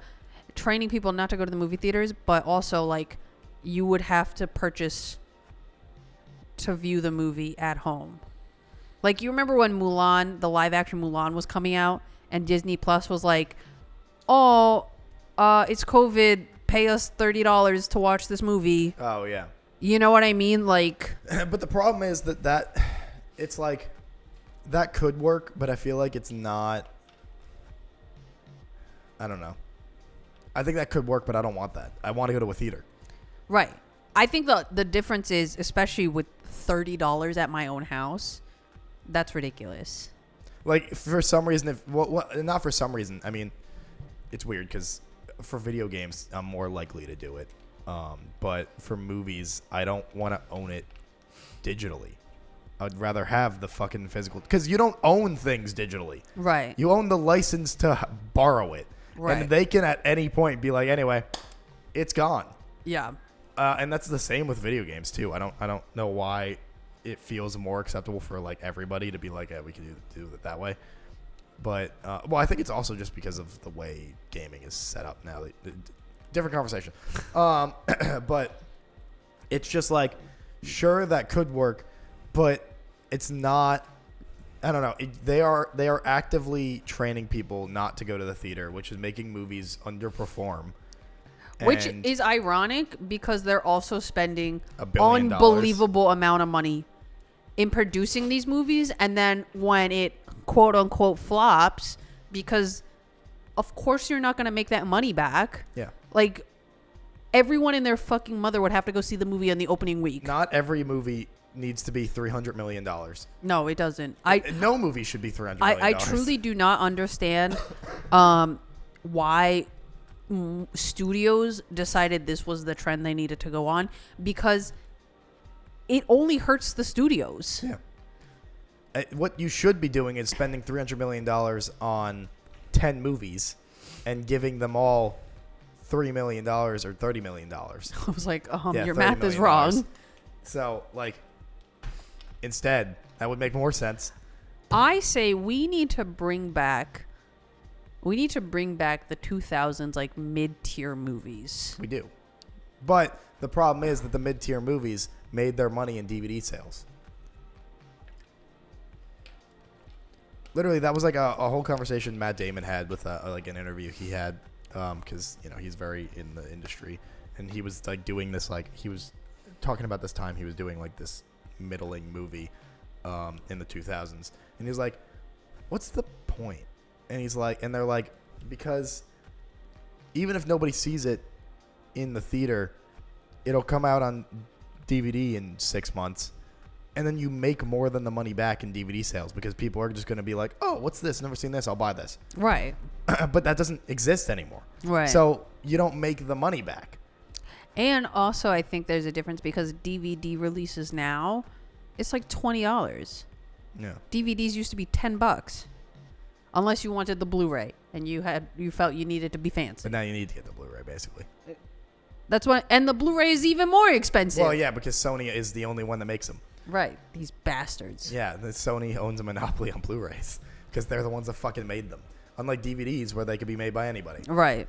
training people not to go to the movie theaters, but also like you would have to purchase to view the movie at home? Like, you remember when Mulan, the live action Mulan, was coming out, and Disney Plus was like, oh, it's COVID, pay us $30 to watch this movie. Oh yeah. You know what I mean? Like, but the problem is that it's like, that could work, but I feel like it's not. I don't know. I think that could work, but I don't want that. I want to go to a theater. right. I think the difference is, especially with $30 at my own house, that's ridiculous. Like, for some reason, not for some reason. I mean, it's weird because for video games, I'm more likely to do it. But for movies, I don't want to own it digitally. I'd rather have the fucking physical, because you don't own things digitally. Right. You own the license to borrow it. Right. And they can at any point be like, anyway, it's gone. Yeah. And that's the same with video games too. I don't know why it feels more acceptable for like everybody to be like, yeah, we can do it that way. But well, I think it's also just because of the way gaming is set up now. Different conversation. But it's just like, sure, that could work, but it's not. I don't know. They are actively training people not to go to the theater, which is making movies underperform. Which is ironic because they're also spending $1 billion. unbelievable amount of money in producing these movies, and then when it quote unquote flops, because of course you're not going to make that money back. Yeah. Like, everyone and their fucking mother would have to go see the movie on the opening week. Not every movie needs to be $300 million. No, it doesn't. No movie should be $300 million. I truly do not understand why studios decided this was the trend they needed to go on, because it only hurts the studios. Yeah. What you should be doing is spending $300 million on 10 movies and giving them all $3 million or $30 million. I was like, Yeah, your $30 math is million. wrong. So, like, instead, that would make more sense. I say we need to bring back the 2000s, like, mid-tier movies. We do. But the problem is that the mid-tier movies made their money in DVD sales. Literally, that was like a whole conversation Matt Damon had with like an interview he had, because he's very in the industry, and he was like doing this, like he was talking about this time he was doing like this middling movie in the 2000s, and he was like, what's the point? And he's like, and they're like, because even if nobody sees it in the theater, it'll come out on DVD in 6 months, and then you make more than the money back in DVD sales because people are just going to be like, oh, what's this? Never seen this. I'll buy this. Right. But that doesn't exist anymore. Right. So you don't make the money back. And also, I think there's a difference because DVD releases now, it's like $20. Yeah. DVDs used to be $10, unless you wanted the Blu-ray and you felt you needed to be fancy. But now you need to get the Blu-ray, basically. That's why, and the Blu-ray is even more expensive. Well, yeah, because Sony is the only one that makes them. Right. These bastards. Yeah, the Sony owns a monopoly on Blu-rays because they're the ones that fucking made them. Unlike DVDs where they could be made by anybody. Right.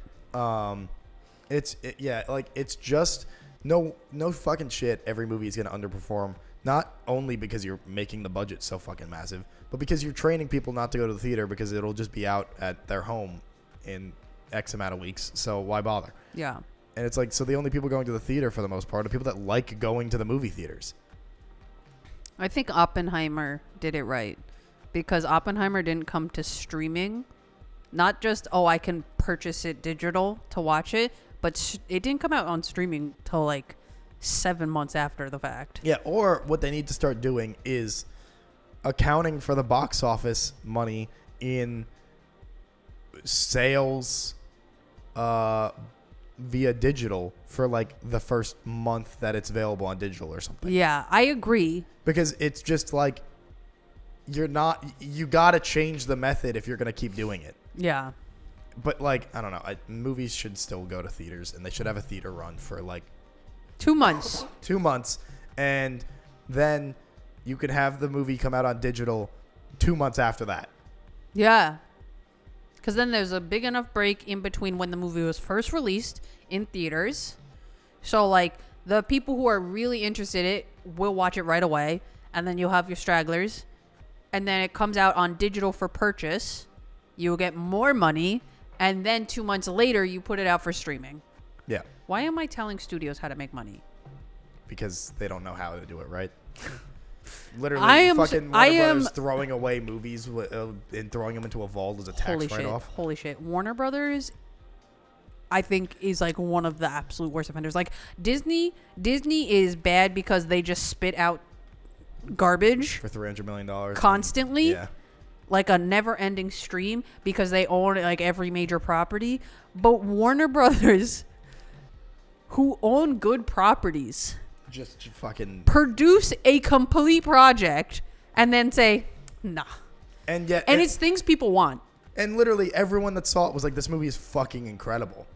It's just no fucking shit. Every movie is gonna underperform. Not only because you're making the budget so fucking massive, but because you're training people not to go to the theater because it'll just be out at their home in X amount of weeks. So why bother? Yeah. And it's like, so the only people going to the theater for the most part are people that like going to the movie theaters. I think Oppenheimer did it right because Oppenheimer didn't come to streaming. Not just, I can purchase it digital to watch it, but it didn't come out on streaming till like 7 months after the fact. Yeah, or what they need to start doing is accounting for the box office money in sales via digital for like the first month that it's available on digital or something. Yeah, I agree. Because it's just like you got to change the method if you're going to keep doing it. Yeah. But like, I don't know, movies should still go to theaters and they should have a theater run for like 2 months. 2 months, and then you could have the movie come out on digital 2 months after that. Yeah. Because then there's a big enough break in between when the movie was first released in theaters. So, like, the people who are really interested in it will watch it right away. And then you'll have your stragglers. And then it comes out on digital for purchase. You'll get more money. And then 2 months later, you put it out for streaming. Yeah. Why am I telling studios how to make money? Because they don't know how to do it right. Literally, Warner Brothers throwing away movies and throwing them into a vault as a tax write-off. Holy shit. Warner Brothers, I think, is like one of the absolute worst offenders. Like, Disney is bad because they just spit out garbage. For $300 million. Constantly. Yeah. Like a never-ending stream because they own like every major property. But Warner Brothers, who own good properties, just fucking produce a complete project and then say, nah. And yet, and it's things people want. And literally everyone that saw it was like, this movie is fucking incredible.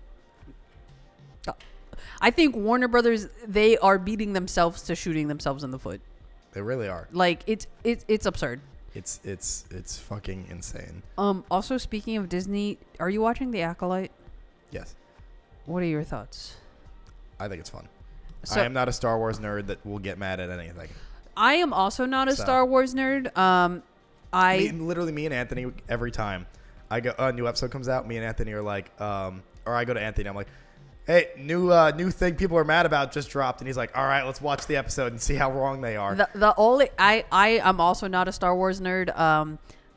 I think Warner Brothers, they are beating themselves to shooting themselves in the foot. They really are. Like, it's absurd. It's fucking insane. Also, speaking of Disney, are you watching The Acolyte? Yes. What are your thoughts? I think it's fun. So, I am not a Star Wars nerd that will get mad at anything. I am also not a Star Wars nerd. Literally, me and Anthony, every time a new episode comes out, me and Anthony are like, or I go to Anthony, I'm like, hey, new thing people are mad about just dropped, and he's like, all right, let's watch the episode and see how wrong they are. I am also not a Star Wars nerd.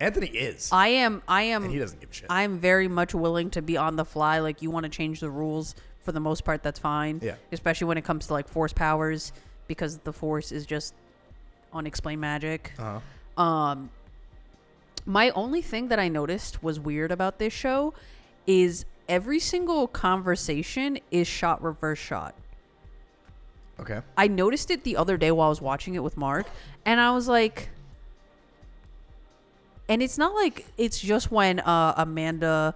Anthony is. I am. And he doesn't give a shit. I'm very much willing to be on the fly. Like, you want to change the rules. For the most part, that's fine. Yeah. Especially when it comes to like force powers, because the force is just unexplained magic. Uh-huh. My only thing that I noticed was weird about this show is every single conversation is shot reverse shot. Okay. I noticed it the other day while I was watching it with Mark, and I was like, and it's not like it's just when Amanda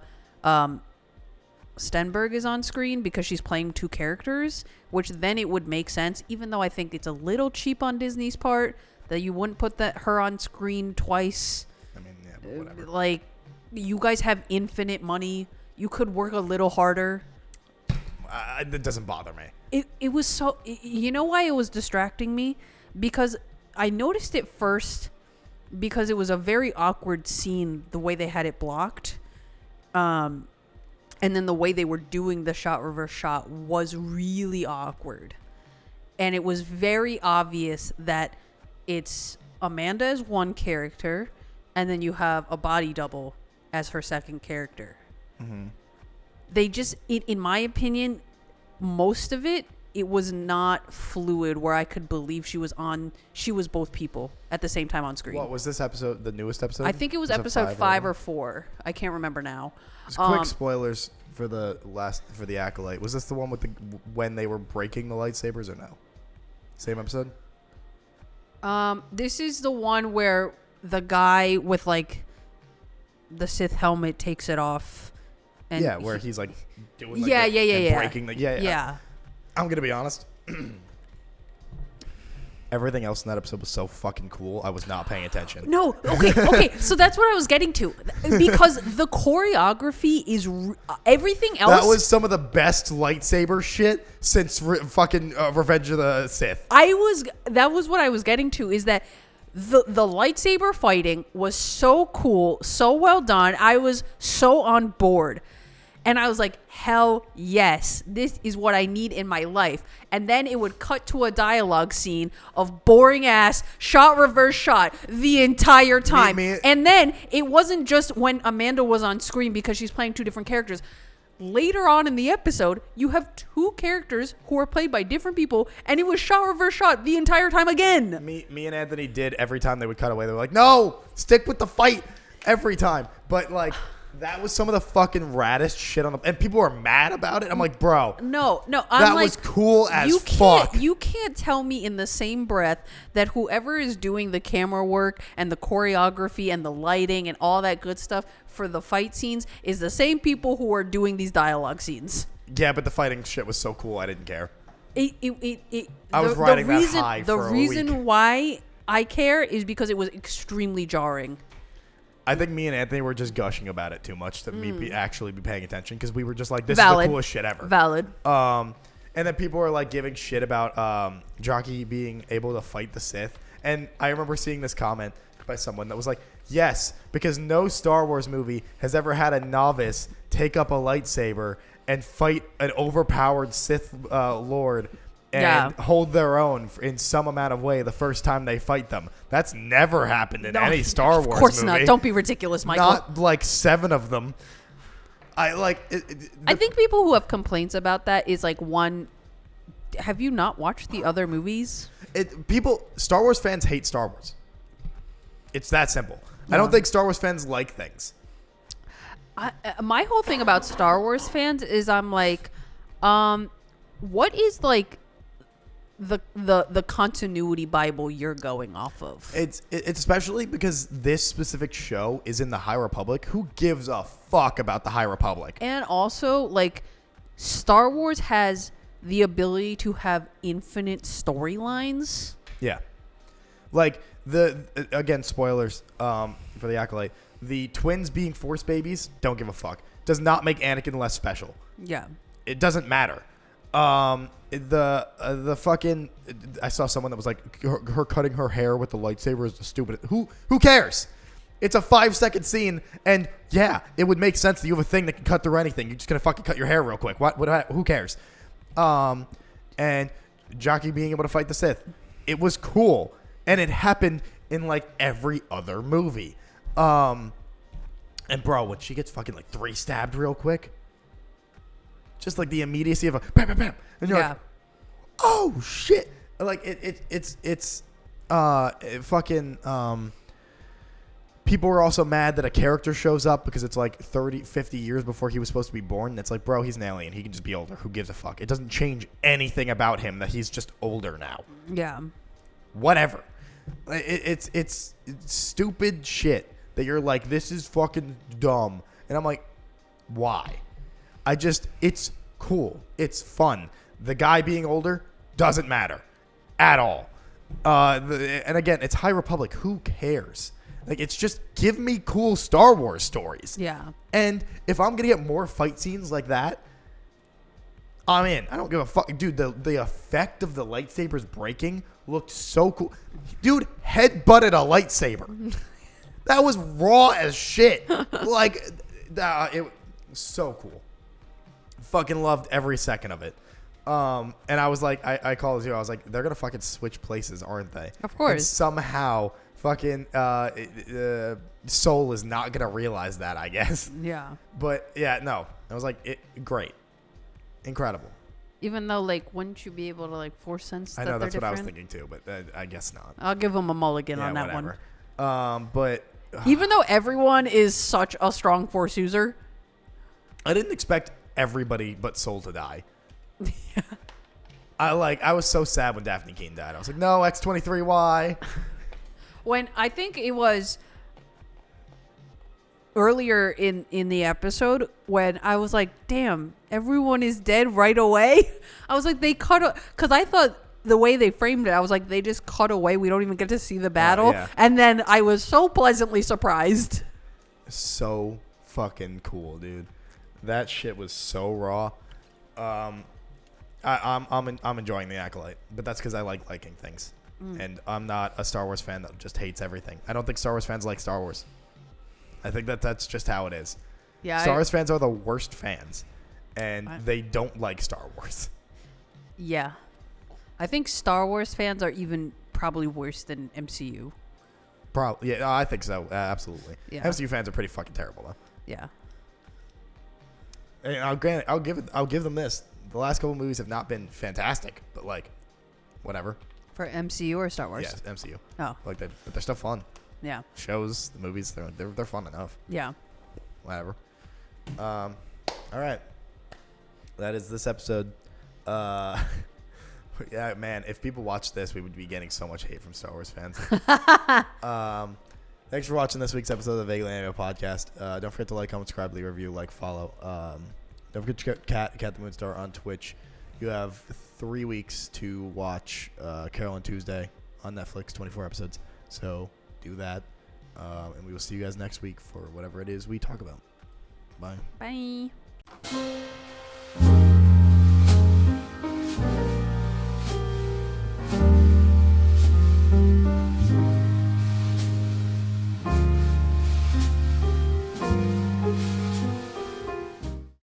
Stenberg is on screen because she's playing two characters, which then it would make sense, even though I think it's a little cheap on Disney's part that you wouldn't put her on screen twice. I mean, yeah, but whatever. Like, you guys have infinite money. You could work a little harder. That doesn't bother me. It was so... You know why it was distracting me? Because I noticed it first because it was a very awkward scene, the way they had it blocked. And then the way they were doing the shot reverse shot was really awkward. And it was very obvious that it's Amanda as one character, and then you have a body double as her second character. Mm-hmm. They just, in my opinion, most of it was not fluid where I could believe she was both people at the same time on screen. What was this episode, the newest episode? I think it was episode 5 or 4. I can't remember now. Just quick spoilers for the Acolyte. Was this the one with when they were breaking the lightsabers or no? Same episode? This is the one where the guy with like the Sith helmet takes it off. And where he's like doing like breaking the yeah. I'm gonna be honest. Everything else in that episode was so fucking cool. I was not paying attention. No, okay. So that's what I was getting to, because the choreography is everything else. That was some of the best lightsaber shit since fucking Revenge of the Sith. That was what I was getting to, is that the lightsaber fighting was so cool, so well done. I was so on board. And I was like, hell yes, this is what I need in my life. And then it would cut to a dialogue scene of boring ass shot, reverse shot the entire time. And then it wasn't just when Amanda was on screen because she's playing two different characters. Later on in the episode, you have two characters who are played by different people, and it was shot, reverse shot the entire time again. Me and Anthony did every time they would cut away. They were like, no, stick with the fight every time. But like... That was some of the fucking raddest shit on the... And people were mad about it. I'm like, bro. No. That was cool as fuck. You can't tell me in the same breath that whoever is doing the camera work and the choreography and the lighting and all that good stuff for the fight scenes is the same people who are doing these dialogue scenes. Yeah, but the fighting shit was so cool, I didn't care. I was riding that high for a week. The reason why I care is because it was extremely jarring. I think me and Anthony were just gushing about it too much to actually be paying attention, because we were just like, this is the coolest shit ever. Valid. And then people were like giving shit about Jockey being able to fight the Sith. And I remember seeing this comment by someone that was like, yes, because no Star Wars movie has ever had a novice take up a lightsaber and fight an overpowered Sith Lord and hold their own in some amount of way the first time they fight them. That's never happened in any Star Wars movie. Of course not. Don't be ridiculous, Michael. Not like 7 of them. I think people who have complaints about that is like, one, have you not watched the other movies? Star Wars fans hate Star Wars. It's that simple. No. I don't think Star Wars fans like things. My whole thing about Star Wars fans is I'm like, what is like the continuity Bible you're going off of? It's especially because this specific show is in the High Republic. Who gives a fuck about the High Republic? And also, like, Star Wars has the ability to have infinite storylines. Yeah. Like, again, spoilers for the Acolyte. The twins being Force babies, don't give a fuck. Does not make Anakin less special. Yeah. It doesn't matter. The fucking... I saw someone that was like, her cutting her hair with the lightsaber is stupid. Who cares? It's a 5-second scene, and yeah, it would make sense that you have a thing that can cut through anything. You're just gonna fucking cut your hair real quick. What who cares? And Jockey being able to fight the Sith, it was cool, and it happened in like every other movie. And bro, when she gets fucking like 3 stabbed real quick, just like the immediacy of a bam, bam, bam, and you're like, oh shit! Like it's fucking. People were also mad that a character shows up because it's like 30, 50 years before he was supposed to be born. And it's like, bro, he's an alien. He can just be older. Who gives a fuck? It doesn't change anything about him that he's just older now. Yeah. Whatever. It's stupid shit that you're like, this is fucking dumb. And I'm like, why? It's cool. It's fun. The guy being older doesn't matter at all. And again, it's High Republic. Who cares? Like, it's just give me cool Star Wars stories. Yeah. And if I'm going to get more fight scenes like that, I'm in. I don't give a fuck. Dude, the effect of the lightsabers breaking looked so cool. Dude headbutted a lightsaber. That was raw as shit. Like, it was so cool. Fucking loved every second of it. And I was like, I called you. I was like, they're going to fucking switch places, aren't they? Of course. And somehow... fucking Soul is not gonna realize that, I guess. Yeah. But yeah, no. I was like, great, incredible. Even though, like, wouldn't you be able to like force sense? I know that's what I was thinking too, but I guess not. I'll give him a mulligan on that whatever. One. But even though everyone is such a strong force user, I didn't expect everybody but Soul to die. Yeah. I was so sad when Daphne Keane died. I was like, no, X-23, why? When I think it was earlier in the episode when I was like, damn, everyone is dead right away. I was like, they cut because I thought the way they framed it, I was like, they just cut away. We don't even get to see the battle. Yeah. And then I was so pleasantly surprised. So fucking cool, dude. That shit was so raw. I'm enjoying the Acolyte, but that's because I like liking things, and I'm not a Star Wars fan that just hates everything. I don't think Star Wars fans like Star Wars. I think that's just how it is. Yeah, Star Wars fans are the worst fans, and they don't like Star Wars. Yeah, I think Star Wars fans are even probably worse than MCU. Probably, yeah, I think so. Absolutely. Yeah. MCU fans are pretty fucking terrible, though. Yeah. And I'll give them this. The last couple movies have not been fantastic, but like, whatever. For MCU or Star Wars? Yes, MCU. Oh. Like but they're still fun. Yeah. Shows, the movies, they're fun enough. Yeah. Whatever. All right. That is this episode. Yeah, man. If people watch this, we would be getting so much hate from Star Wars fans. Thanks for watching this week's episode of the Vaguely Anime Podcast. Don't forget to like, comment, subscribe, leave a review, follow. Don't forget to check Cat the Moonstar on Twitch. You have 3 weeks to watch Carol and Tuesday on Netflix, 24 episodes. So do that. And we will see you guys next week for whatever it is we talk about. Bye. Bye.